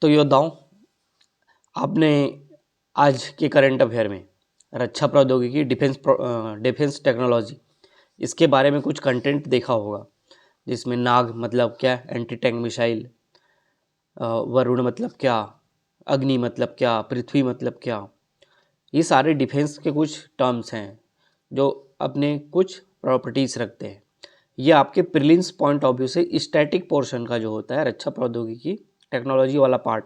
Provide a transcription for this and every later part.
तो योद्धाओं, आपने आज के करंट अफेयर में रक्षा प्रौद्योगिकी, डिफेंस टेक्नोलॉजी, इसके बारे में कुछ कंटेंट देखा होगा, जिसमें नाग मतलब क्या, एंटी टैंक मिसाइल, वरुण मतलब क्या, अग्नि मतलब क्या, पृथ्वी मतलब क्या, ये सारे डिफेंस के कुछ टर्म्स हैं जो अपने कुछ प्रॉपर्टीज़ रखते हैं। ये आपके प्रीलिम्स पॉइंट ऑफ व्यू से स्टैटिक पोर्शन का जो होता है रक्षा प्रौद्योगिकी टेक्नोलॉजी वाला पार्ट,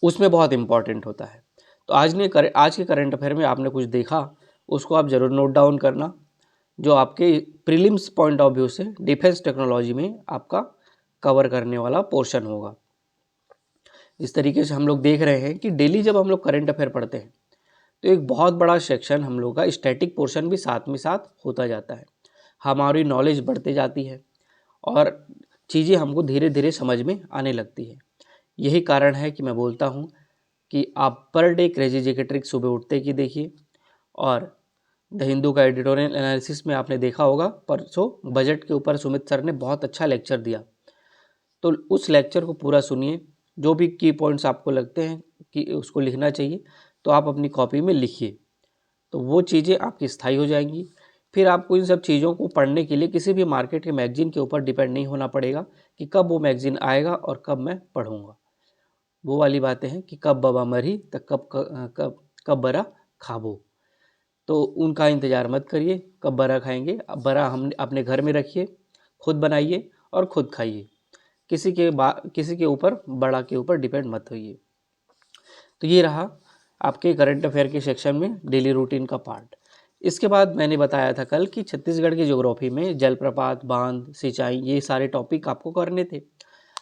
उसमें बहुत इंपॉर्टेंट होता है। तो आज के करंट अफेयर में आपने कुछ देखा, उसको आप ज़रूर नोट डाउन करना, जो आपके प्रीलिम्स पॉइंट ऑफ व्यू से डिफेंस टेक्नोलॉजी में आपका कवर करने वाला पोर्शन होगा। इस तरीके से हम लोग देख रहे हैं कि डेली जब हम लोग करंट अफेयर पढ़ते हैं तो एक बहुत बड़ा सेक्शन हम लोग का स्टैटिक पोर्शन भी साथ में साथ होता जाता है। हमारी नॉलेज बढ़ते जाती है और चीज़ें हमको धीरे धीरे समझ में आने लगती है। यही कारण है कि मैं बोलता हूँ कि आप पर डे क्रेजी जी के ट्रिक सुबह उठते की देखिए। और द हिंदू का एडिटोरियल एनालिसिस में आपने देखा होगा, परसों बजट के ऊपर सुमित सर ने बहुत अच्छा लेक्चर दिया, तो उस लेक्चर को पूरा सुनिए। जो भी की पॉइंट्स आपको लगते हैं कि उसको लिखना चाहिए, तो आप अपनी कॉपी में लिखिए, तो वो चीज़ें आपकी स्थायी हो जाएंगी। फिर आपको इन सब चीज़ों को पढ़ने के लिए किसी भी मार्केट के मैगजीन के ऊपर डिपेंड नहीं होना पड़ेगा कि कब वो मैगजीन आएगा और कब मैं पढ़ूंगा। वो वाली बातें हैं कि कब बाबा मरी तो कब बरा खाबो, तो उनका इंतज़ार मत करिए। कब बरा खाएंगे, अब बरा हम अपने घर में रखिए, खुद बनाइए और खुद खाइए। किसी के ऊपर, बड़ा के ऊपर डिपेंड मत होइए। तो ये रहा आपके करंट अफेयर के सेक्शन में डेली रूटीन का पार्ट। इसके बाद मैंने बताया था कल कि छत्तीसगढ़ की ज्योग्राफी में जलप्रपात, बांध, सिंचाई, ये सारे टॉपिक आपको करने थे।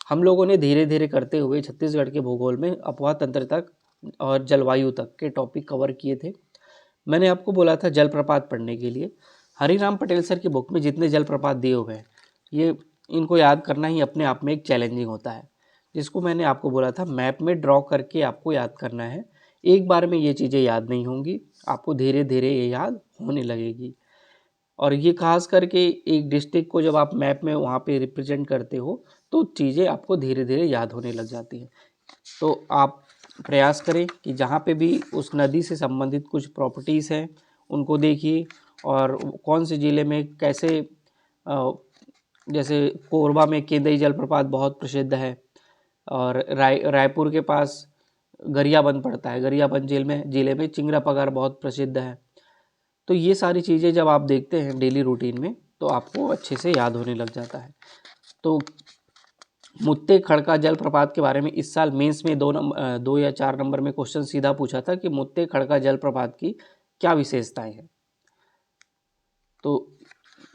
हम लोगों ने धीरे धीरे करते हुए छत्तीसगढ़ के भूगोल में अपवाह तंत्र तक और जलवायु तक के टॉपिक कवर किए थे। मैंने आपको बोला था जलप्रपात पढ़ने के लिए। हरिराम पटेल सर की बुक में जितने जलप्रपात दिए हुए हैं, ये इनको याद करना ही अपने आप में एक चैलेंजिंग होता है, जिसको मैंने आपको बोला था मैप में ड्रॉ करके आपको याद करना है। एक बार में ये चीज़ें याद नहीं होंगी, आपको धीरे धीरे ये याद होने लगेगी। और ये खास करके एक डिस्ट्रिक्ट को जब आप मैप में वहाँ पे रिप्रेजेंट करते हो, तो चीज़ें आपको धीरे धीरे याद होने लग जाती हैं। तो आप प्रयास करें कि जहाँ पे भी उस नदी से संबंधित कुछ प्रॉपर्टीज़ हैं उनको देखिए, और कौन से ज़िले में कैसे, जैसे कोरबा में केंदई जलप्रपात बहुत प्रसिद्ध है, और रायपुर के पास गरियाबंद पड़ता है, गरियाबंद ज़िले में चिंगरा पगार बहुत प्रसिद्ध है। तो ये सारी चीज़ें जब आप देखते हैं डेली रूटीन में, तो आपको अच्छे से याद होने लग जाता है। तो मुत्ते खड़का जलप्रपात के बारे में इस साल मेंस में 2 या 4 नंबर में क्वेश्चन सीधा पूछा था कि मुत्ते खड़का जलप्रपात की क्या विशेषताएं हैं। तो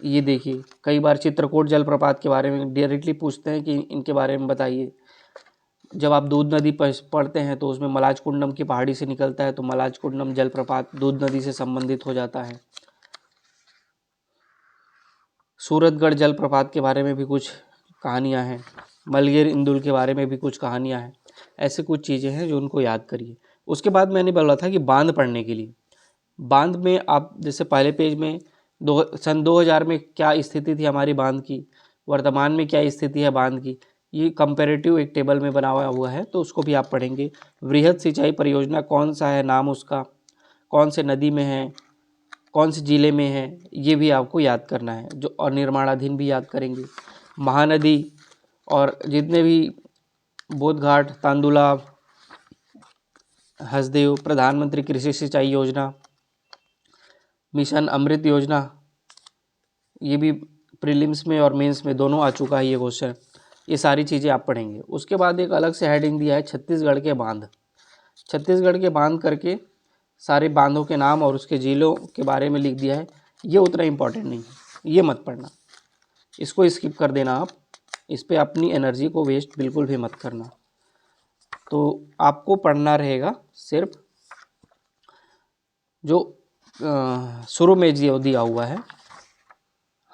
ये देखिए, कई बार चित्रकूट जलप्रपात के बारे में डायरेक्टली पूछते हैं कि इनके बारे में बताइए। जब आप दूध नदी पढ़ते हैं तो उसमें मलाज कुंडम की पहाड़ी से निकलता है, तो मलाज कुंडम जलप्रपात दूध नदी से संबंधित हो जाता है। सूरतगढ़ जलप्रपात के बारे में भी कुछ कहानियाँ हैं, मलगेर इंदुल के बारे में भी कुछ कहानियाँ हैं। ऐसे कुछ चीज़ें हैं जो उनको याद करिए। उसके बाद मैंने बोला था कि बांध पढ़ने के लिए, बांध में आप जैसे पहले पेज में सन 2000 में क्या स्थिति थी हमारी बांध की, वर्तमान में क्या स्थिति है बांध की, ये कंपैरेटिव एक टेबल में बनाया हुआ है, तो उसको भी आप पढ़ेंगे। वृहद सिंचाई परियोजना कौन सा है, नाम उसका, कौन से नदी में है, कौन से ज़िले में है, ये भी आपको याद करना है। जो और निर्माणाधीन भी याद करेंगे। महानदी और जितने भी बोधघाट, तांदुला, हसदेव, प्रधानमंत्री कृषि सिंचाई योजना, मिशन अमृत योजना, ये भी प्रीलिम्स में और मेंस में दोनों आ चुका है ये क्वेश्चन। ये सारी चीज़ें आप पढ़ेंगे। उसके बाद एक अलग से हेडिंग दिया है छत्तीसगढ़ के बांध। छत्तीसगढ़ के बांध करके सारे बांधों के नाम और उसके ज़िलों के बारे में लिख दिया है। ये उतना इम्पोर्टेंट नहीं है, ये मत पढ़ना, इसको स्किप कर देना आप। इस पर अपनी एनर्जी को वेस्ट बिल्कुल भी मत करना। तो आपको पढ़ना रहेगा सिर्फ जो शुरू में जो दिया हुआ है,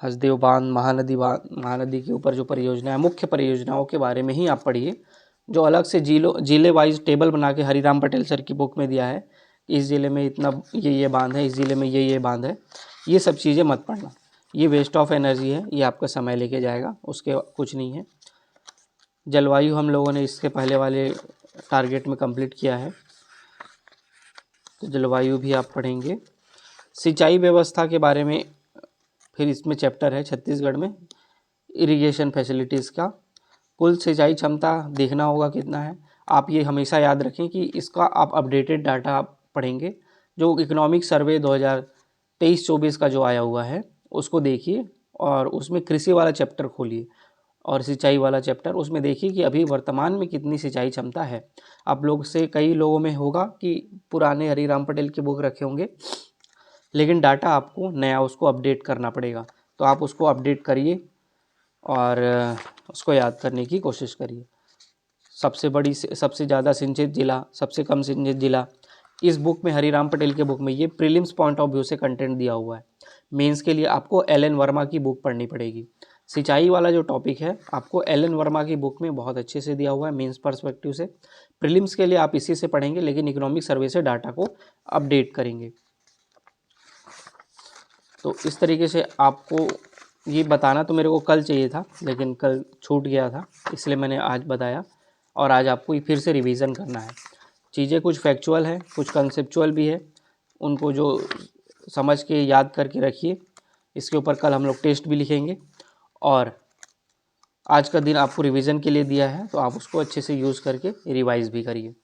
हसदेव बांध, महानदी के ऊपर जो परियोजना है, मुख्य परियोजनाओं के बारे में ही आप पढ़िए। जो अलग से जिले वाइज टेबल बना के हरिराम पटेल सर की बुक में दिया है, इस ज़िले में इतना ये बांध है, इस ज़िले में ये बांध है, ये सब चीज़ें मत पढ़ना। ये वेस्ट ऑफ एनर्जी है, ये आपका समय लेके जाएगा, उसके कुछ नहीं है। जलवायु हम लोगों ने इसके पहले वाले टारगेट में कंप्लीट किया है, तो जलवायु भी आप पढ़ेंगे। सिंचाई व्यवस्था के बारे में फिर इसमें चैप्टर है छत्तीसगढ़ में, इरिगेशन फैसिलिटीज़ का। कुल सिंचाई क्षमता देखना होगा कितना है। आप ये हमेशा याद रखें कि इसका आप अपडेटेड डाटा आप पढ़ेंगे। जो इकोनॉमिक सर्वे 2023-24 का जो आया हुआ है उसको देखिए, और उसमें कृषि वाला चैप्टर खोलिए और सिंचाई वाला चैप्टर, उसमें देखिए कि अभी वर्तमान में कितनी सिंचाई क्षमता है। आप लोग से कई लोगों में होगा कि पुराने हरिराम पटेल के बुक रखे होंगे, लेकिन डाटा आपको नया उसको अपडेट करना पड़ेगा, तो आप उसको अपडेट करिए और उसको याद करने की कोशिश करिए। सबसे ज़्यादा सिंचित जिला, सबसे कम सिंचित जिला, इस बुक में हरिराम पटेल के बुक में ये प्रीलिम्स पॉइंट ऑफ व्यू से कंटेंट दिया हुआ है। मेंस के लिए आपको एल.एन. वर्मा की बुक पढ़नी पड़ेगी। सिंचाई वाला जो टॉपिक है आपको एल.एन. वर्मा की बुक में बहुत अच्छे से दिया हुआ है मेंस पर्सपेक्टिव से। प्रीलिम्स के लिए आप इसी से पढ़ेंगे, लेकिन इकोनॉमिक सर्वे से डाटा को अपडेट करेंगे। तो इस तरीके से आपको ये बताना तो मेरे को कल चाहिए था, लेकिन कल छूट गया था, इसलिए मैंने आज बताया। और आज आपको ये फिर से रिवीजन करना है। चीज़ें कुछ फैक्चुअल है, कुछ कंसेप्चुअल भी है, उनको जो समझ के याद करके रखिए। इसके ऊपर कल हम लोग टेस्ट भी लिखेंगे, और आज का दिन आपको रिवीजन के लिए दिया है, तो आप उसको अच्छे से यूज़ करके रिवाइज भी करिए।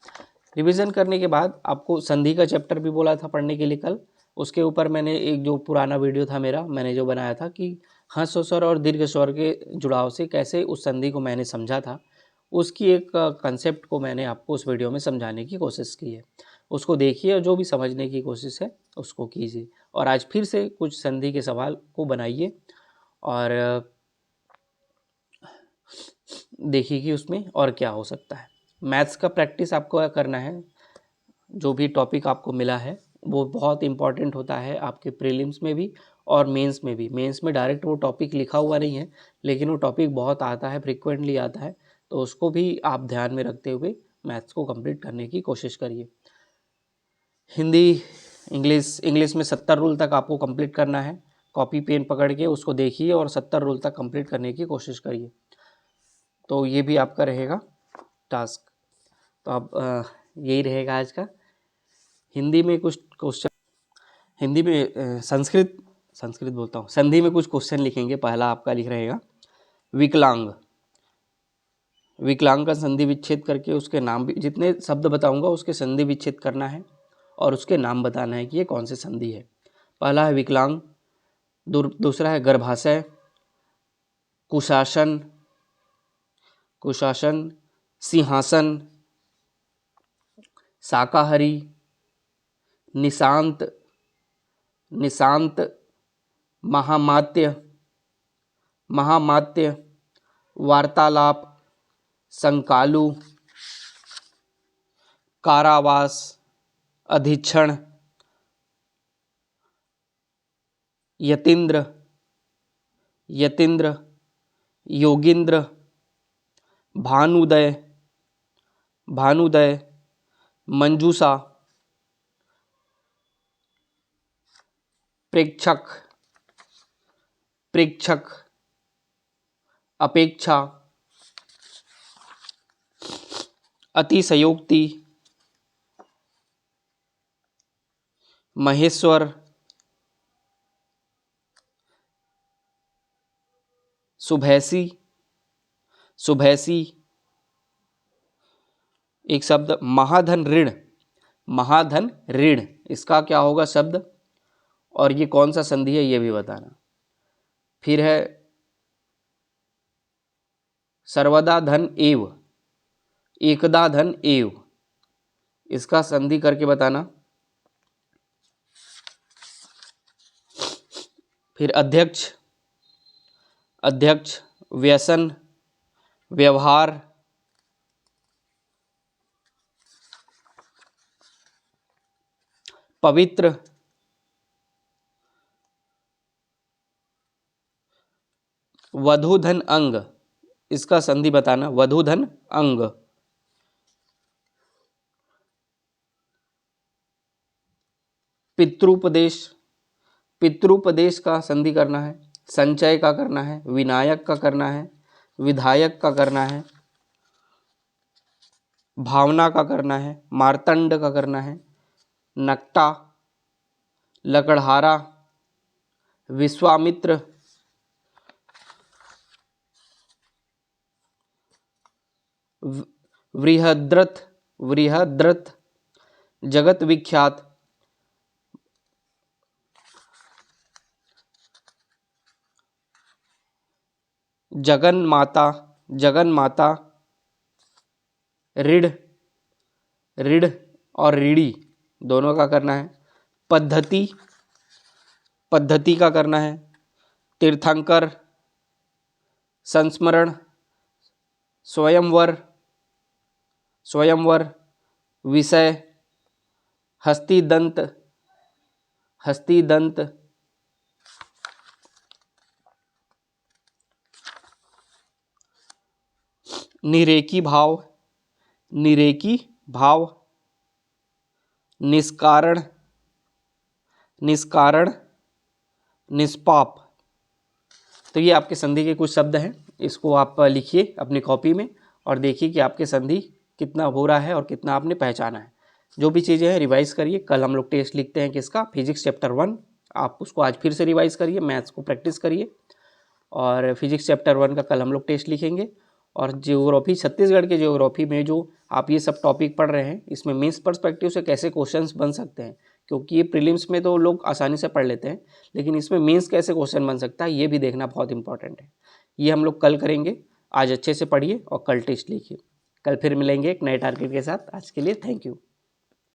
रिवीजन करने के बाद आपको संधि का चैप्टर भी बोला था पढ़ने के लिए कल। उसके ऊपर मैंने एक जो पुराना वीडियो था मेरा, मैंने जो बनाया था कि ह्रस्व स्वर और दीर्घ स्वर के जुड़ाव से कैसे उस संधि को मैंने समझा था, उसकी एक कंसेप्ट को मैंने आपको उस वीडियो में समझाने की कोशिश की है। उसको देखिए और जो भी समझने की कोशिश है उसको कीजिए। और आज फिर से कुछ संधि के सवाल को बनाइए और देखिए कि उसमें और क्या हो सकता है। मैथ्स का प्रैक्टिस आपको करना है। जो भी टॉपिक आपको मिला है वो बहुत इंपॉर्टेंट होता है आपके प्रीलिम्स में भी और मेंस में भी। मेंस में डायरेक्ट वो टॉपिक लिखा हुआ नहीं है, लेकिन वो टॉपिक बहुत आता है, फ्रिक्वेंटली आता है, तो उसको भी आप ध्यान में रखते हुए मैथ्स को कंप्लीट करने की कोशिश करिए। हिंदी, इंग्लिश में 70 रूल तक आपको कंप्लीट करना है। कॉपी पेन पकड़ के उसको देखिए और 70 रूल तक कंप्लीट करने की कोशिश करिए। तो ये भी आपका रहेगा टास्क। तो अब यही रहेगा आज का। हिंदी में कुछ क्वेश्चन, हिंदी में संस्कृत बोलता हूँ, संधि में कुछ क्वेश्चन लिखेंगे। पहला आपका लिख रहेगा विकलांग। विकलांग का संधि विच्छेद करके उसके नाम भी, जितने शब्द बताऊंगा उसके संधि विच्छेद करना है और उसके नाम बताना है कि ये कौन से संधि है। पहला है विकलांग, दूसरा है गर्भाशय, कुशासन, सिंहासन, शाकाहारी, निशांत, महामात्य, वार्तालाप, संकालु, कारावास, अधीक्षण, यतीन्द्र, योगींद्र, भानुदय, मंजूषा, प्रेक्षक, अपेक्षा, अतिशयोक्ति, महेश्वर, सुभैसी, एक शब्द महाधन ऋण, इसका क्या होगा शब्द और ये कौन सा संधि है ये भी बताना। फिर है सर्वदा धन एव, एकदा धन एव, इसका संधि करके बताना। फिर अध्यक्ष, व्यसन, व्यवहार, पवित्र, वधूधन अंग, इसका संधि बताना, वधूधन अंग। पितृपदेश का संधि करना है, संचय का करना है, विनायक का करना है, विधायक का करना है, भावना का करना है, मार्तंड का करना है, नक्टा, लकड़हारा, विश्वामित्र, वृहद्रथ, जगत विख्यात, जगन माता, ऋढ़ और ऋणी दोनों का करना है, पद्धति का करना है, तीर्थंकर, संस्मरण, स्वयंवर, विषय, हस्तिदंत, निरेकी भाव, निष्कारण, निष्पाप। तो ये आपके संधि के कुछ शब्द हैं, इसको आप लिखिए अपनी कॉपी में और देखिए कि आपके संधि कितना हो रहा है और कितना आपने पहचाना है। जो भी चीज़ें हैं रिवाइज करिए। कल हम लोग टेस्ट लिखते हैं किसका, फिजिक्स चैप्टर 1, आप उसको आज फिर से रिवाइज करिए, मैथ्स को प्रैक्टिस करिए। और फिजिक्स चैप्टर 1 का कल हम लोग टेस्ट लिखेंगे। और ज्योग्राफी, छत्तीसगढ़ के ज्योग्राफी में जो आप ये सब टॉपिक पढ़ रहे हैं, इसमें मीन्स पर्सपेक्टिव से कैसे क्वेश्चंस बन सकते हैं, क्योंकि ये प्रीलिम्स में तो लोग आसानी से पढ़ लेते हैं, लेकिन इसमें मीन्स कैसे क्वेश्चन बन सकता है ये भी देखना बहुत इंपॉर्टेंट है। ये हम लोग कल करेंगे। आज अच्छे से पढ़िए और कल टेस्ट लिखिए। कल फिर मिलेंगे एक नए टारगेट के साथ। आज के लिए थैंक यू।